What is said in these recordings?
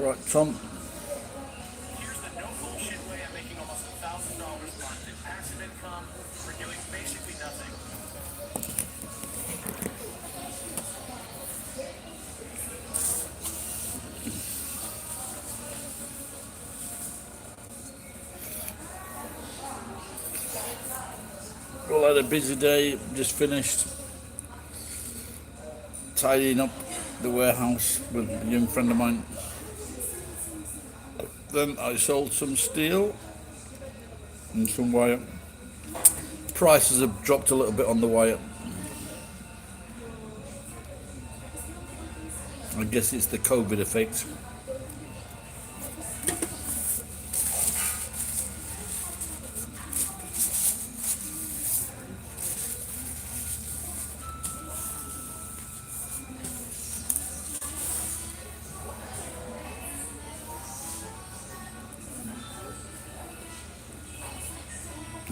Right, Tom. Here's the no bullshit way of making almost $1,000 a month in passive income for doing basically nothing. Well, I had a busy day. Just finished tidying up the warehouse with a young friend of mine. Then I sold some steel and some wire. Prices have dropped a little bit on the wire. I guess it's the COVID effect.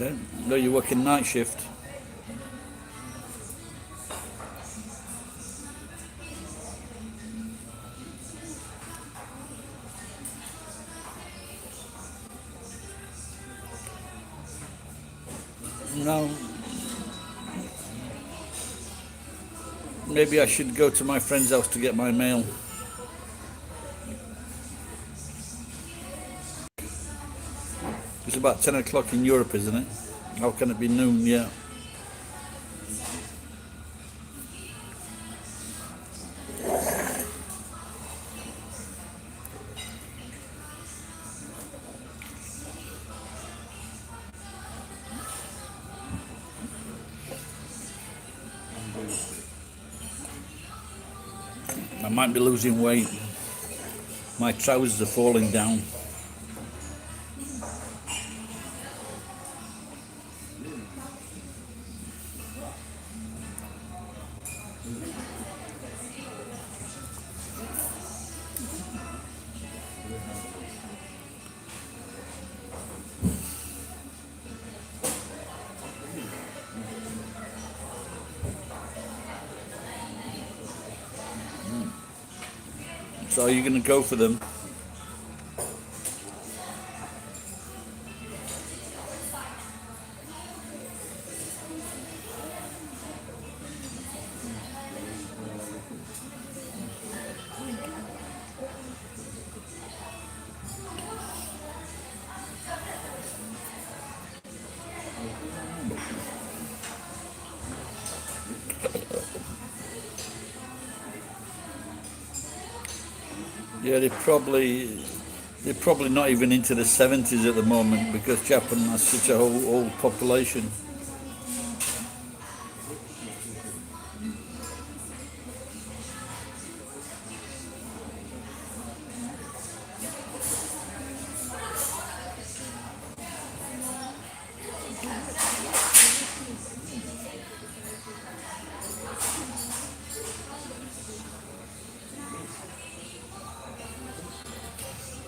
Okay. No, you're working night shift. No. Maybe I should go to my friend's house to get my mail. It's about 10 o'clock in Europe, isn't it? How can it be noon yet? I might be losing weight. My trousers are falling down. So are you going to go for them? Yeah, they're probably not even into the 70s at the moment because Japan has such a whole old population.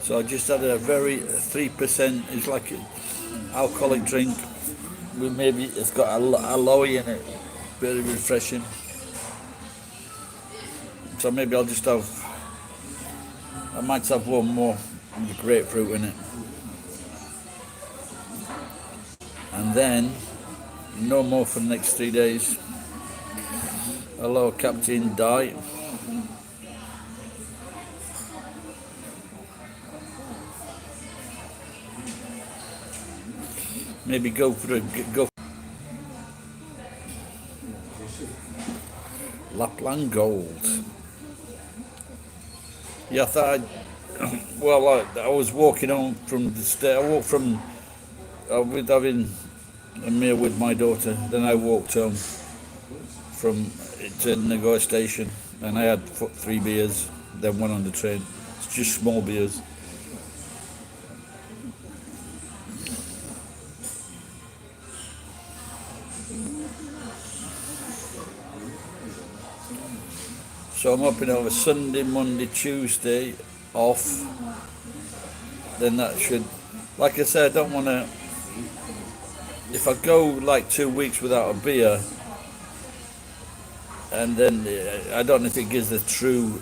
So I just had a very 3%. It's like an alcoholic drink. With maybe it's got aloe in it. Very refreshing. So maybe I'll just have. I might have one more with grapefruit in it, and then no more for the next 3 days. Hello, Captain Di. Maybe go for go. Lapland Gold. Yeah, I thought I was walking home from the state. I walked from with having a meal with my daughter. Then I walked home from to Nagoya station, and I had 3 beers. Then one on the train. It's just small beers. So I'm hoping over Sunday, Monday, Tuesday off. Then that should, like I said, I don't want to. If I go like 2 weeks without a beer, and then I don't know if it gives the true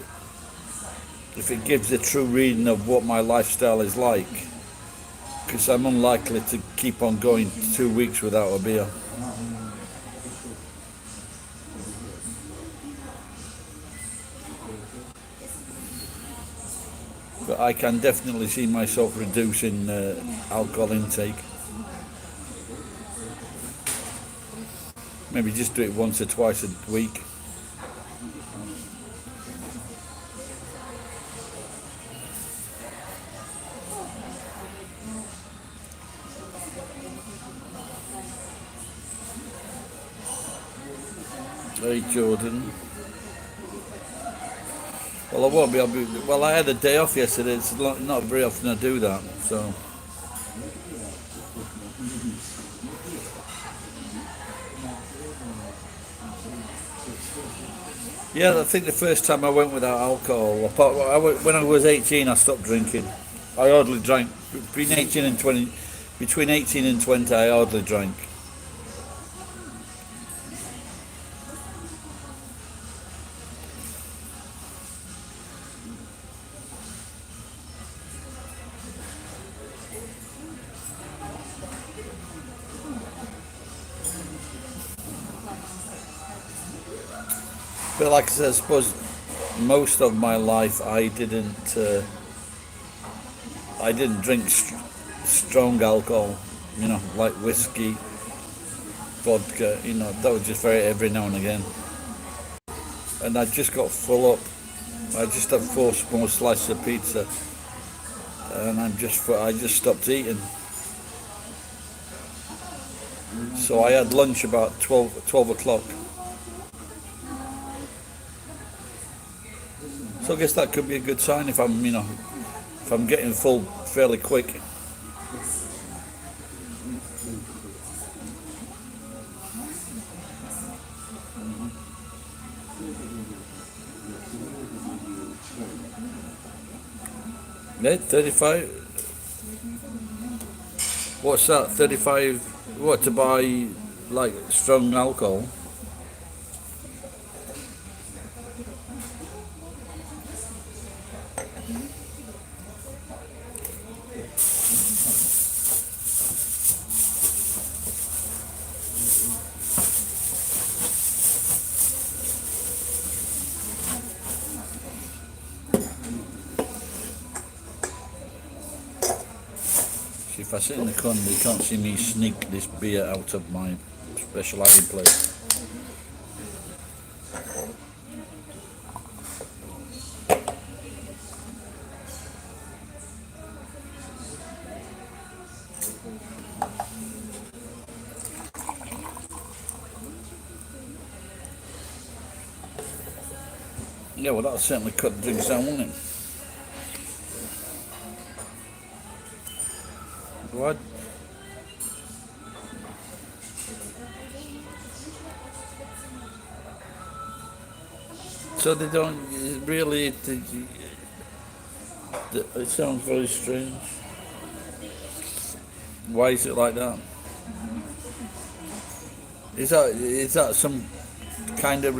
if it gives a true reading of what my lifestyle is like, because I'm unlikely to keep on going 2 weeks without a beer. But I can definitely see myself reducing alcohol intake. Maybe just do it once or twice a week. Hey Jordan. Well, I won't be. Well, I had a day off yesterday. It's not very often I do that. So yeah, I think the first time I went without alcohol, when I was 18, I stopped drinking. I hardly drank between 18 and 20. Between 18 and 20, I hardly drank. But like I said, I suppose most of my life I didn't drink strong alcohol. You know, like whiskey, vodka. You know, that was just very every now and again. And I just got full up. I just had 4 small slices of pizza, and I just stopped eating. So I had lunch about 12 o'clock. So I guess that could be a good sign if I'm getting full fairly quick. Yeah, 35. What's that? 35. What to buy? Like strong alcohol? See, if I sit in the corner, you can't see me sneak this beer out of my special hiding place. Yeah, well, that'll certainly cut drinks down, won't it? What? So they don't really. It sounds very strange. Why is it like that? Is that some kind of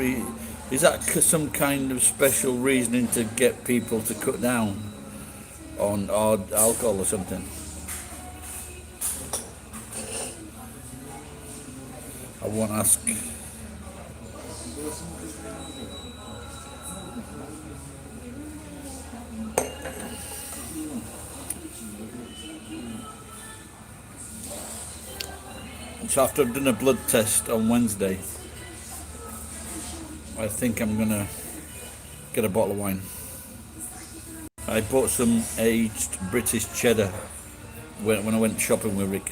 some kind of special reasoning to get people to cut down on hard alcohol or something? I won't ask. So after I've done a blood test on Wednesday, I think I'm gonna get a bottle of wine. I bought some aged British cheddar when I went shopping with Rick.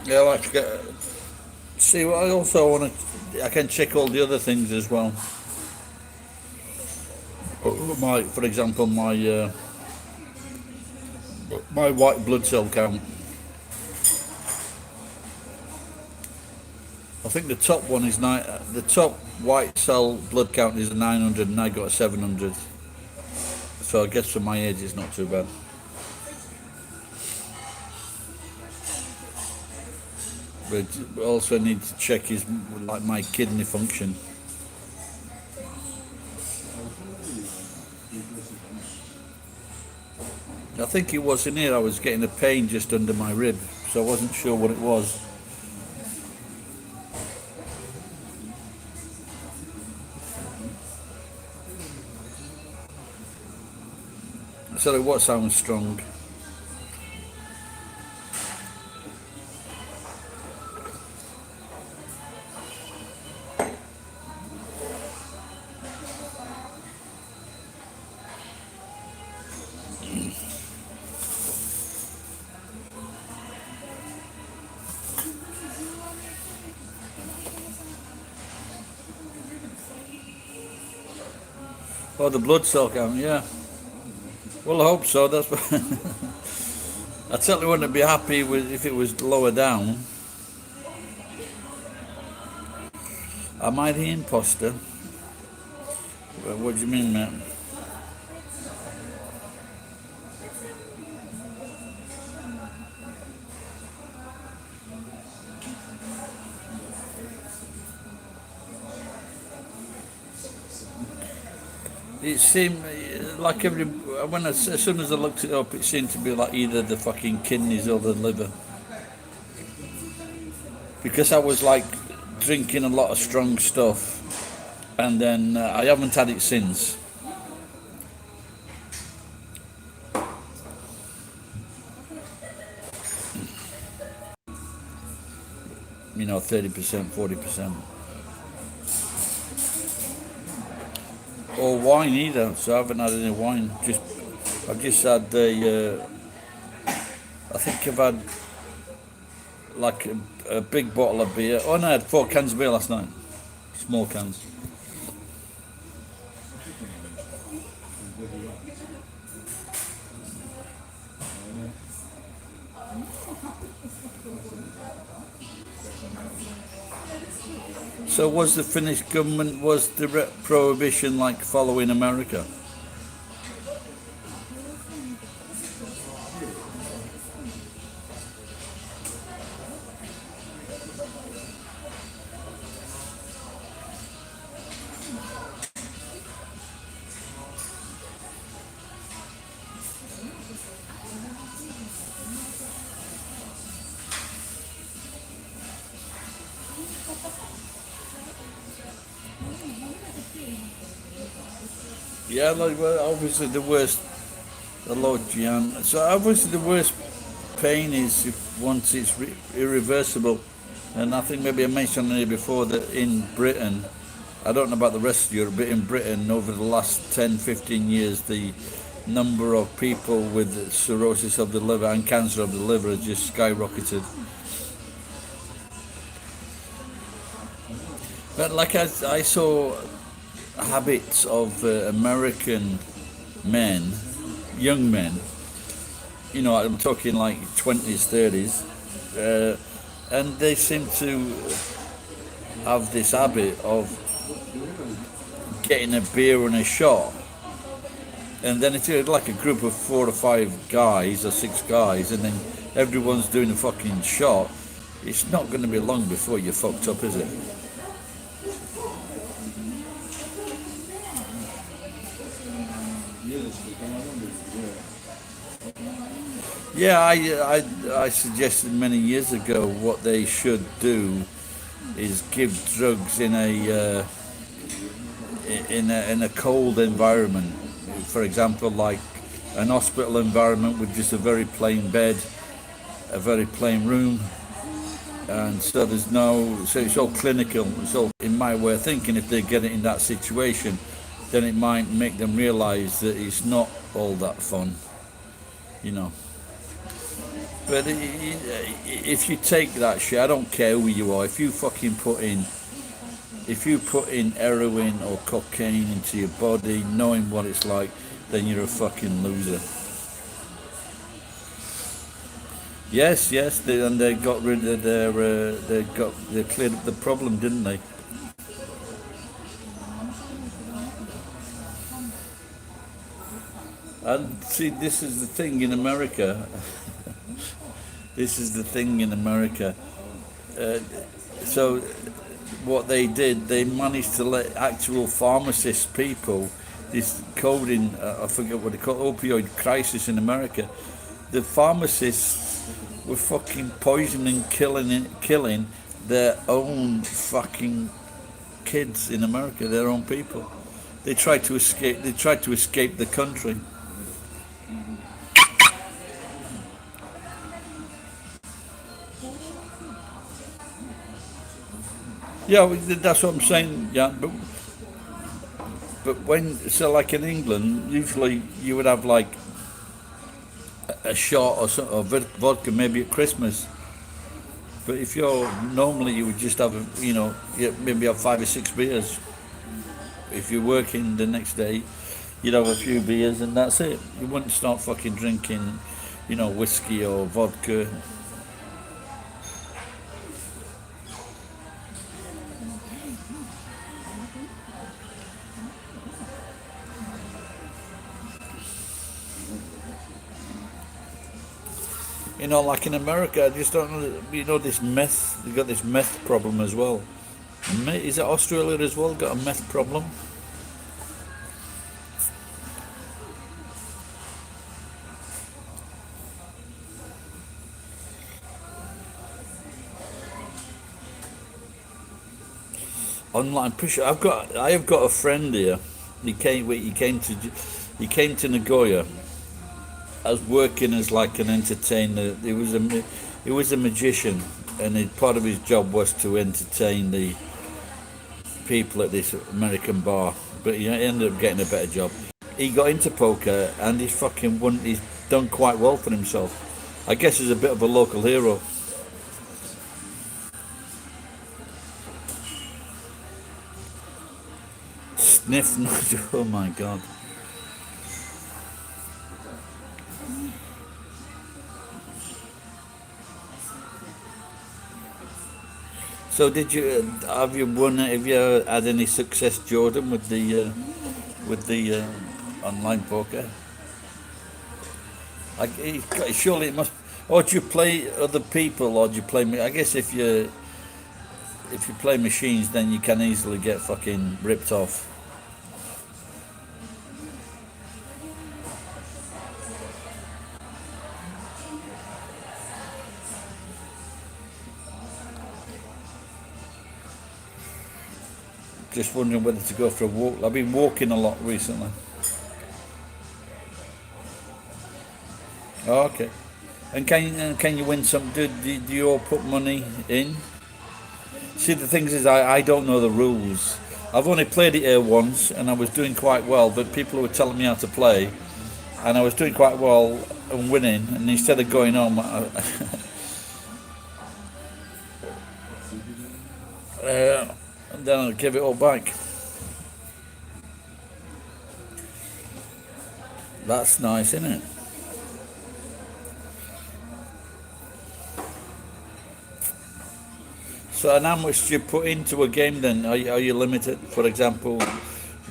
Yeah, I like to get. See, what I also want to. I can check all the other things as well. For example, my white blood cell count. I think the top one is nine. The top white cell blood count is 900, and I got 700. So I guess for my age, it's not too bad. But also need to check his like my kidney function. I think it was in here. I was getting a pain just under my rib, so I wasn't sure what it was. Sorry, what sounds strong? Oh, the blood cell count, yeah. Well, I hope so. That's. I certainly wouldn't be happy with if it was lower down. Am I the imposter? Well, what do you mean, mate? It seemed like as soon as I looked it up, it seemed to be like either the fucking kidneys or the liver. Because I was like drinking a lot of strong stuff, and then I haven't had it since. 30%, 40%. Or wine either, so I haven't had any wine. I've just had I think I've had like a big bottle of beer. Oh no, I had 4 cans of beer last night. Small cans. So was the Finnish government, was the prohibition like following America? Yeah, like well, obviously the worst, the Lord Gian. So obviously the worst pain is if once it's irreversible. And I think maybe I mentioned it before that in Britain, I don't know about the rest of Europe, but in Britain over the last 10, 15 years, the number of people with cirrhosis of the liver and cancer of the liver has just skyrocketed. But like I saw habits of American men, young men, I'm talking like 20s, 30s, and they seem to have this habit of getting a beer and a shot. And then it's like a group of 4 or 5 guys or 6 guys, and then everyone's doing a fucking shot. It's not going to be long before you're fucked up, is it? Yeah, I suggested many years ago what they should do is give drugs in a cold environment. For example, like an hospital environment with just a very plain bed, a very plain room, and so it's all clinical. It's all, in my way of thinking, if they get it in that situation, then it might make them realise that it's not all that fun, But if you take that shit, I don't care who you are. If you put in heroin or cocaine into your body, knowing what it's like, then you're a fucking loser. Yes, they got rid of they cleared up the problem, didn't they? And see, this is the thing in America. This is the thing in America. Uh, so what they did, they managed to let actual pharmacist people, this coding, I forget what they call it, opioid crisis in America. The pharmacists were fucking poisoning, killing their own fucking kids in America, their own people. They tried to escape. They tried to escape the country. Yeah, that's what I'm saying. Yeah, but when so like in England, usually you would have like a shot or some, or vodka maybe at Christmas. But if you're normally you would just have maybe have 5 or 6 beers. If you're working the next day, you'd have a few beers and that's it. You wouldn't start fucking drinking, whiskey or vodka. Like in America, I just don't know. This meth. They got this meth problem as well. Is it Australia as well got a meth problem? Online push. I have got a friend here. He came to Nagoya. As working as like an entertainer. He was a magician, and part of his job was to entertain the people at this American bar. But he ended up getting a better job. He got into poker, and he's fucking won. He's done quite well for himself. I guess he's a bit of a local hero. Sniff Nigel. Oh my god. So have you had any success, Jordan, with the online poker? Like, surely it must. Or do you play other people, or do you play? I guess if you play machines, then you can easily get fucking ripped off. Just wondering whether to go for a walk. I've been walking a lot recently. Oh, okay. And can you win some? Do you all put money in? See, the thing is, I don't know the rules. I've only played it here once, and I was doing quite well. But people were telling me how to play, and I was doing quite well and winning. And instead of going home, and then I give it all back. That's nice, isn't it? So, and how much do you put into a game then? Are you limited? For example,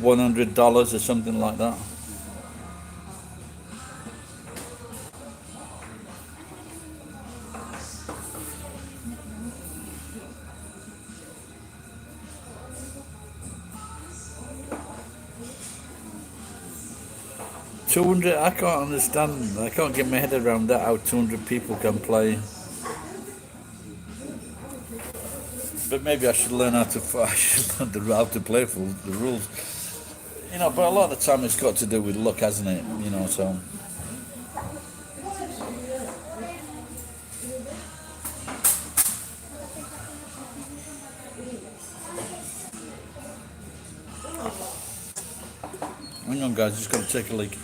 $100 or something like that? 200? I can't understand. I can't get my head around that. How 200 people can play. But maybe I should learn how to. I should learn how to play for the rules. But a lot of the time it's got to do with luck, hasn't it? So. Hang on, guys. Just got to take a leak.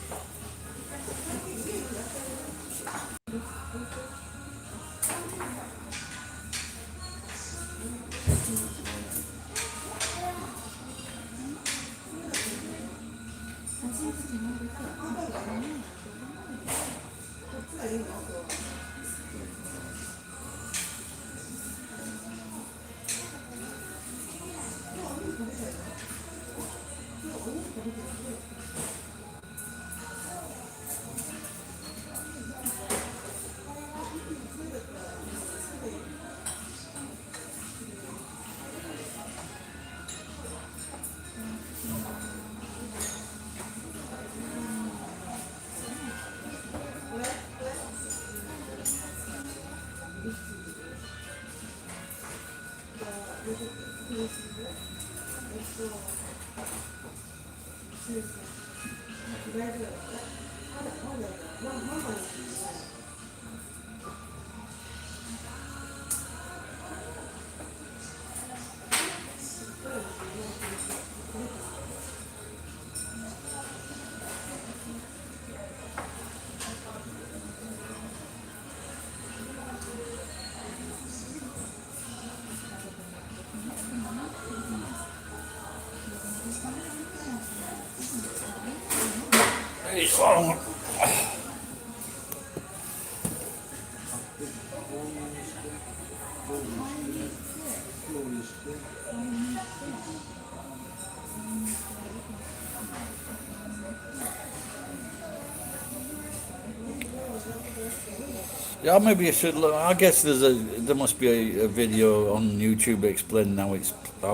Yeah, maybe I should look. I guess there must be a video on YouTube explaining how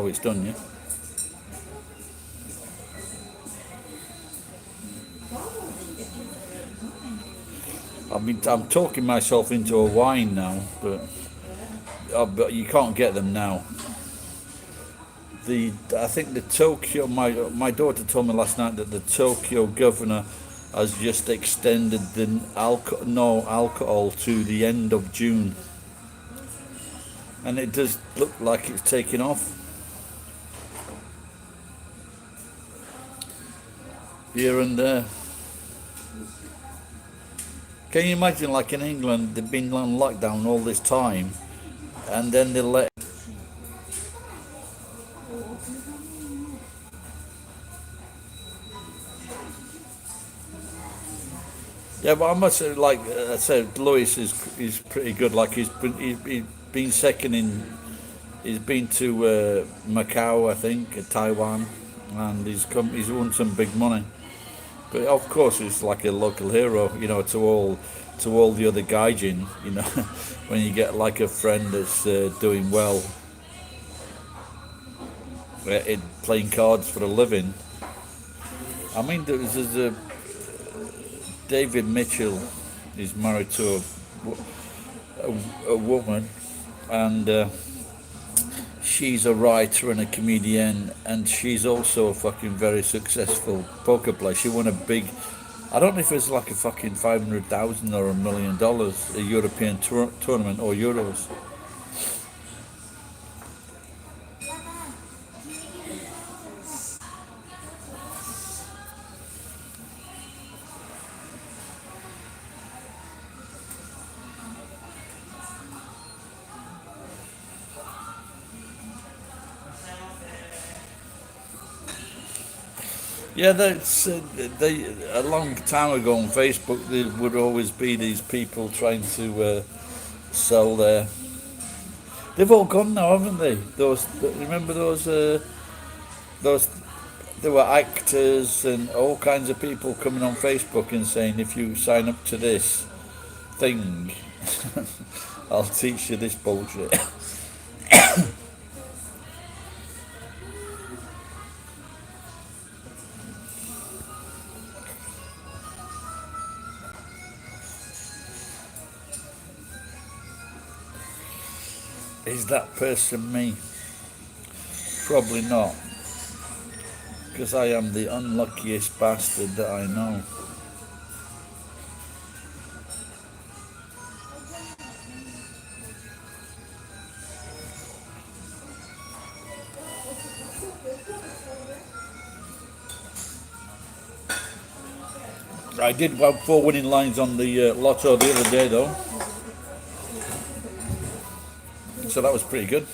it's done. Yeah. I mean, I'm talking myself into a wine now, but you can't get them now. I think the Tokyo. My daughter told me last night that the Tokyo governor has just extended the no alcohol to the end of June, and it does look like it's taking off here and there. Can you imagine, like in England, they've been on lockdown all this time, and then they let. Yeah, but I must say, like I said, Lewis is pretty good. Like he's been second in. He's been to Macau, I think, Taiwan, and he's won some big money. But of course, it's like a local hero, you know, to all the other gaijin, you know, when you get like a friend that's doing well, playing cards for a living. I mean, there's a David Mitchell is married to a woman, and she's a writer and a comedian, and she's also a fucking very successful poker player. She won a big, I don't know if it's like a fucking 500,000 or $1 million, a European tournament or Euros. Yeah, they a long time ago on Facebook there would always be these people trying to sell their. They've all gone now, haven't they? Remember those there were actors and all kinds of people coming on Facebook and saying, if you sign up to this thing, I'll teach you this bullshit. Is that person me? Probably not, because I am the unluckiest bastard that I know. I did have 4 winning lines on the lotto the other day though, so that was pretty good.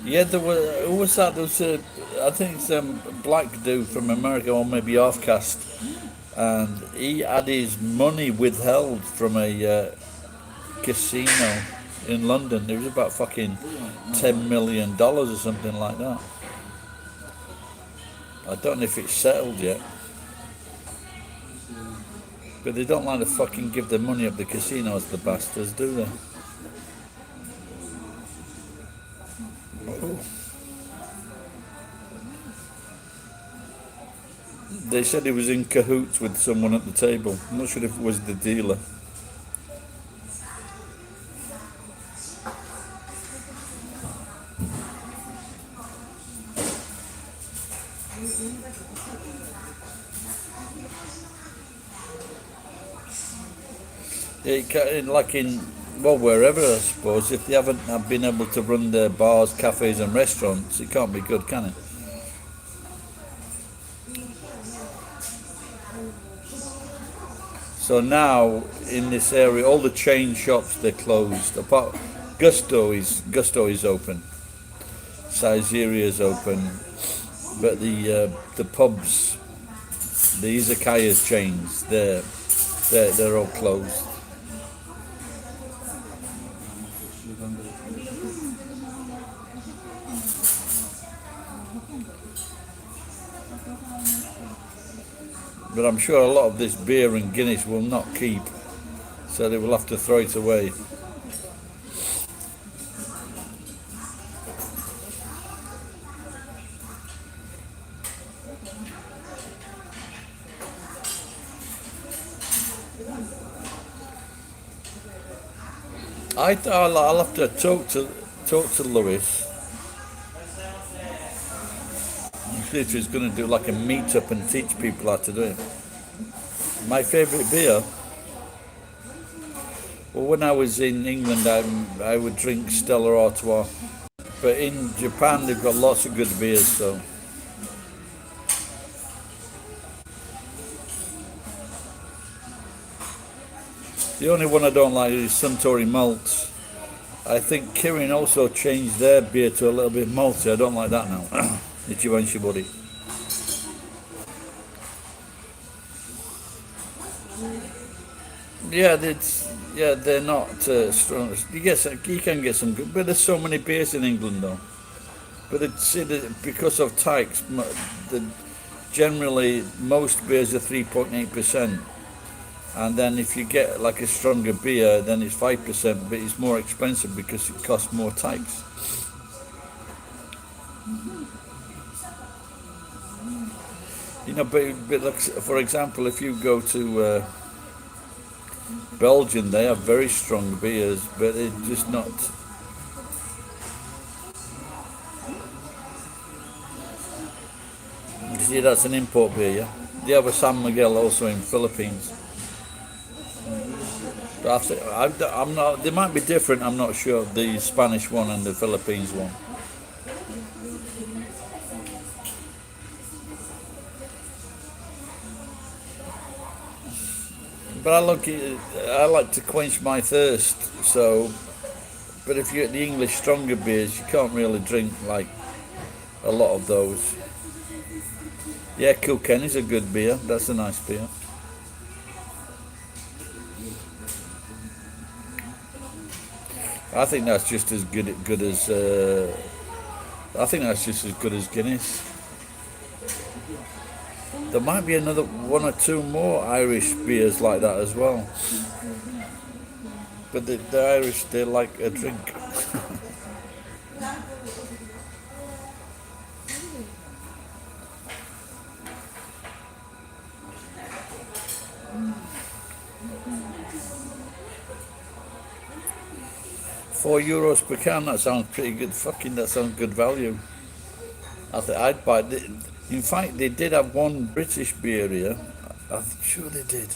Yeah, there were. Who was that? There was I think some black dude from America, or maybe half caste, and he had his money withheld from a casino in London. It was about fucking $10 million or something like that. I don't know if it's settled yet. But they don't like to fucking give the money up the casinos, the bastards, do they? They said he was in cahoots with someone at the table. I'm not sure if it was the dealer. Like in, well, wherever I suppose, if they haven't been able to run their bars, cafes and restaurants, it can't be good, can it? So now in this area, all the chain shops they're closed. Apart Gusto is open, Saizeriya is open, but the pubs, the izakaya chains, they're all closed. But I'm sure a lot of this beer and Guinness will not keep, so they will have to throw it away. I'll have to talk to Lewis. He's going to do like a meet-up and teach people how to do it. My favourite beer? Well, when I was in England, I would drink Stella Artois. But in Japan, they've got lots of good beers, so. The only one I don't like is Suntory Malts. I think Kirin also changed their beer to a little bit malty. I don't like that now. Ichiban Shibori. They're not strong. You can get some good, but there's so many beers in England though. But because of types, generally most beers are 3.8%, and then if you get like a stronger beer, then it's 5%, but it's more expensive because it costs more types. You know, but like, for example, if you go to Belgium, they have very strong beers, but it's just not. You see, that's an import beer, yeah. They have a San Miguel also in Philippines. But I'm not. They might be different. I'm not sure. The Spanish one and the Philippines one. But I like to quench my thirst. So, but if you get the English stronger beers, you can't really drink like a lot of those. Yeah, Kilkenny is a good beer. That's a nice beer. I think that's just as good as. I think that's just as good as Guinness. There might be another one or two more Irish beers like that as well. But the Irish, they like a drink. €4 per can, that sounds pretty good. That sounds good value. I think I'd buy it. In fact, they did have one British beer here. I'm sure they did.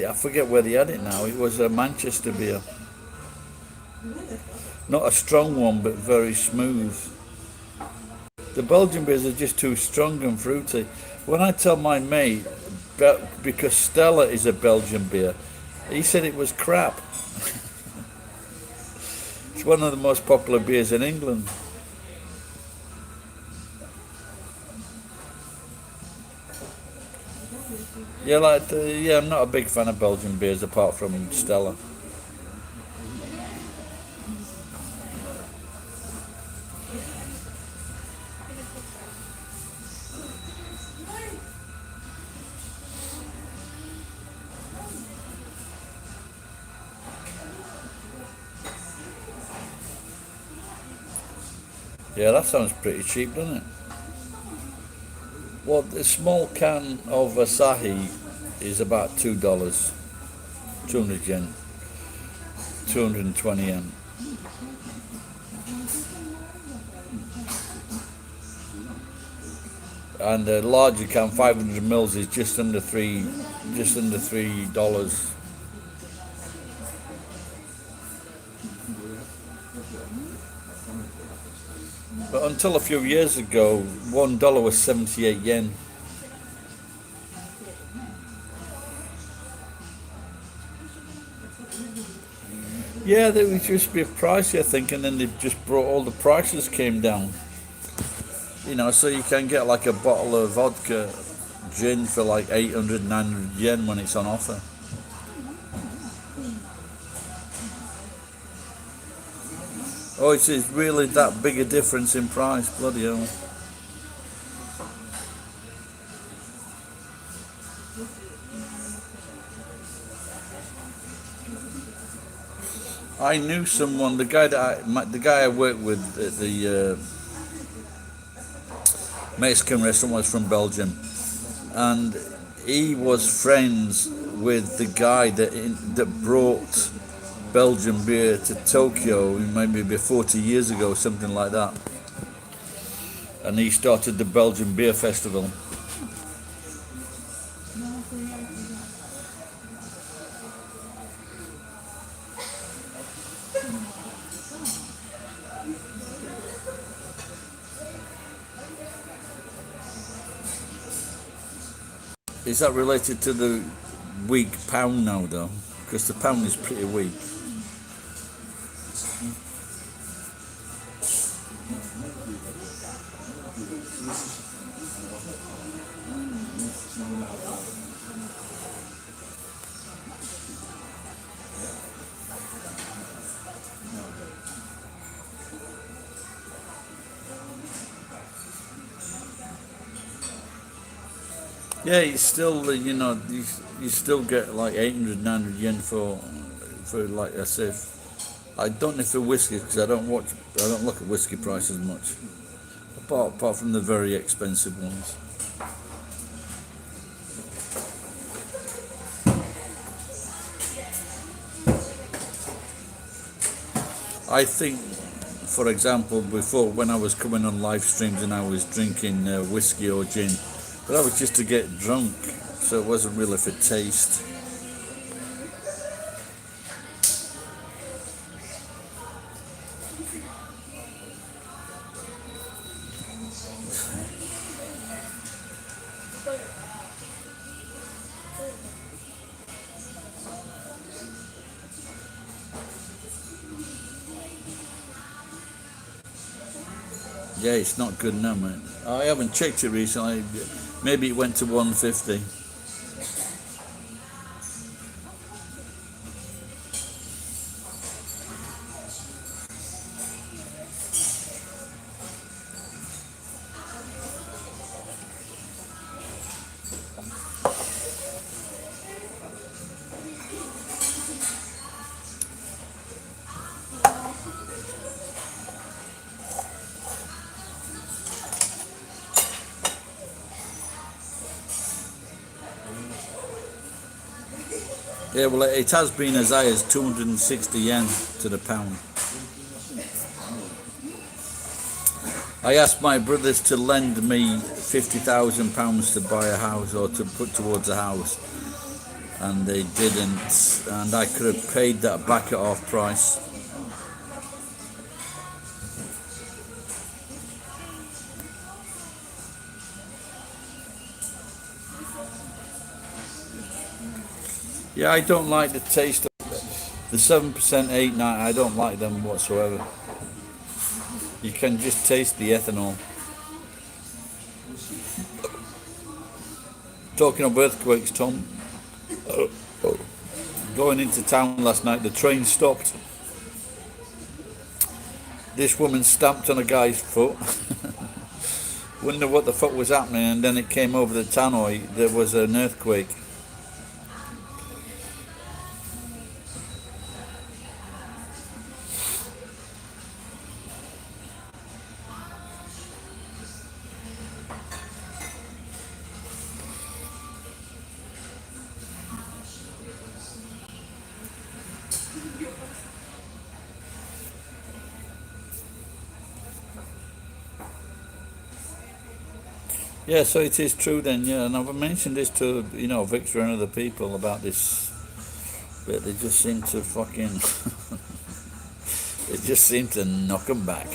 I forget where they had it now. It was a Manchester beer. Not a strong one, but very smooth. The Belgian beers are just too strong and fruity. When I tell my mate, because Stella is a Belgian beer, he said it was crap. It's one of the most popular beers in England. I'm not a big fan of Belgian beers apart from Stella. Yeah, that sounds pretty cheap, doesn't it? Well, the small can of Asahi is about $2, 200 yen, 220 yen. And the larger can, 500 mils, is just under $3. But until a few years ago, $1 was 78 yen. Yeah, they would just be pricey, I think, and then they've just brought all the prices came down. You know, so you can get like a bottle of vodka gin for like 800, 900 yen when it's on offer. Oh, it's really that big a difference in price, bloody hell. I knew someone, the guy I worked with at the Mexican restaurant was from Belgium, and he was friends with the guy that brought Belgian beer to Tokyo, maybe 40 years ago, something like that. And he started the Belgian Beer Festival. Is that related to the weak pound now, though? Because the pound is pretty weak. Yeah, it's still, you still get like 800, 900 yen for like I said. I don't know for whiskey because I don't look at whiskey prices much, apart from the very expensive ones. I think, for example, before when I was coming on live streams and I was drinking whiskey or gin, but that was just to get drunk, so it wasn't really for taste. Yeah, it's not good now, mate. I haven't checked it recently. Maybe it went to 150. Yeah, well, it has been as high as 260 yen to the pound. I asked my brothers to lend me £50,000 to buy a house or to put towards a house, and they didn't, and I could have paid that back at half price. Yeah, I don't like the taste of the 7%, 8, 9. I don't like them whatsoever. You can just taste the ethanol. Talking of earthquakes, Tom, going into town last night, the train stopped. This woman stamped on a guy's foot. Wonder what the fuck was happening, and then it came over the tannoy. There was an earthquake. Yeah, so it is true then, yeah. And I've mentioned this to, Victor and other people about this, but they just seem to fucking, they just seem to knock them back.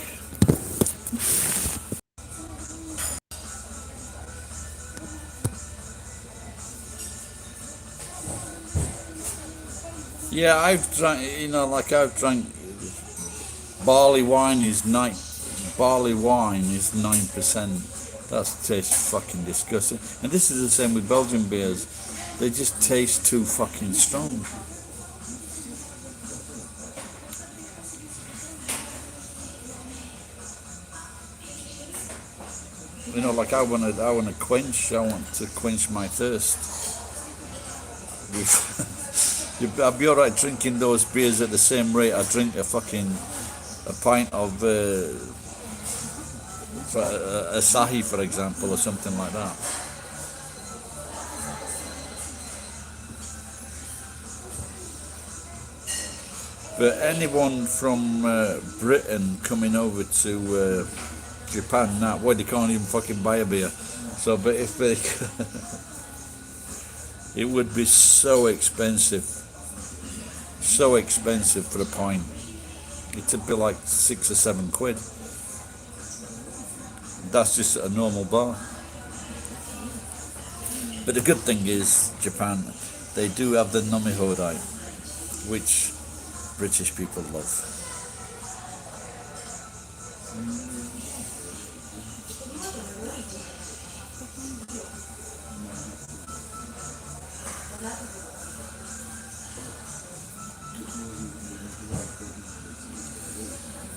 Yeah, I've drank barley wine is 9%. That tastes fucking disgusting. And this is the same with Belgian beers. They just taste too fucking strong. Like I want to quench my thirst. I'd be alright drinking those beers at the same rate I drink a pint of Asahi, for example, or something like that. But anyone from Britain coming over to Japan, they can't even fucking buy a beer. So, but if they, it would be so expensive for a pint. It'd be like £6 or £7. That's just a normal bar. But the good thing is, Japan, they do have the nomihodai, which British people love.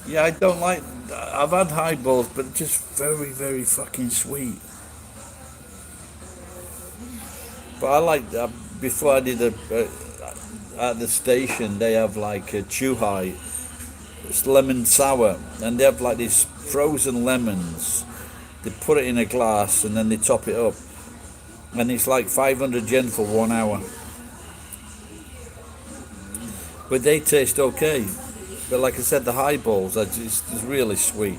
Yeah, I don't like. I've had highballs, but just very, very fucking sweet. But I like that. Before I did at the station, they have like a chuhai. It's lemon sour, and they have like these frozen lemons. They put it in a glass and then they top it up, and it's like 500 yen for 1 hour. But they taste okay. But like I said, the highballs are just really sweet.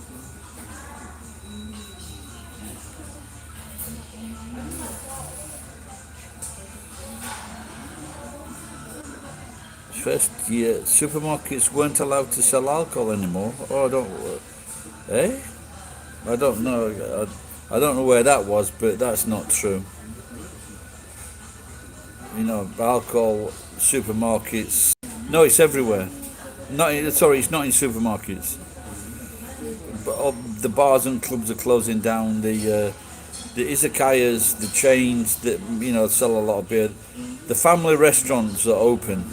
First year, supermarkets weren't allowed to sell alcohol anymore. Oh, I don't. Eh? I don't know. I don't know where that was, but that's not true. Alcohol supermarkets. No, it's everywhere. It's not in supermarkets. But the bars and clubs are closing down. The izakayas, the chains that sell a lot of beer. The family restaurants are open,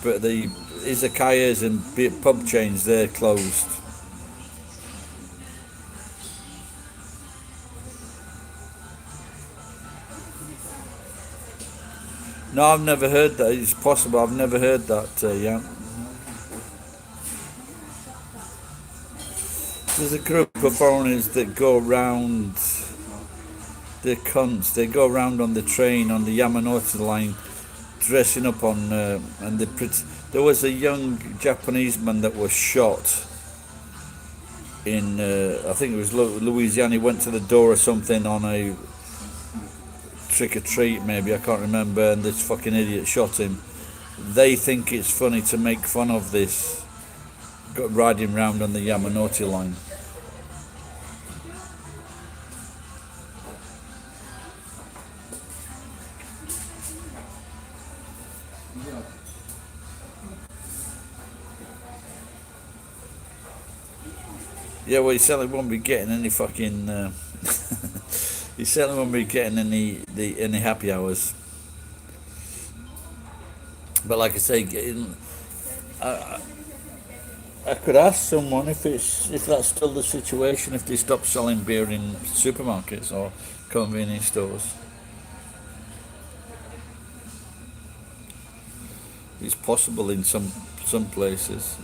but the izakayas and pub chains, they're closed. No, I've never heard that. It's possible. I've never heard that. Yeah. There's a group of foreigners that go around. They're cunts. They go around on the train on the Yamanote line, dressing up and there was a young Japanese man that was shot in I think it was Louisiana. He went to the door or something on a trick or treat, maybe, I can't remember, and this fucking idiot shot him. They think it's funny to make fun of this riding round on the Yamanote line. Yeah, well, he certainly won't be getting any fucking. He certainly won't be getting any happy hours. But like I say, I could ask someone if that's still the situation, if they stop selling beer in supermarkets or convenience stores. It's possible in some places.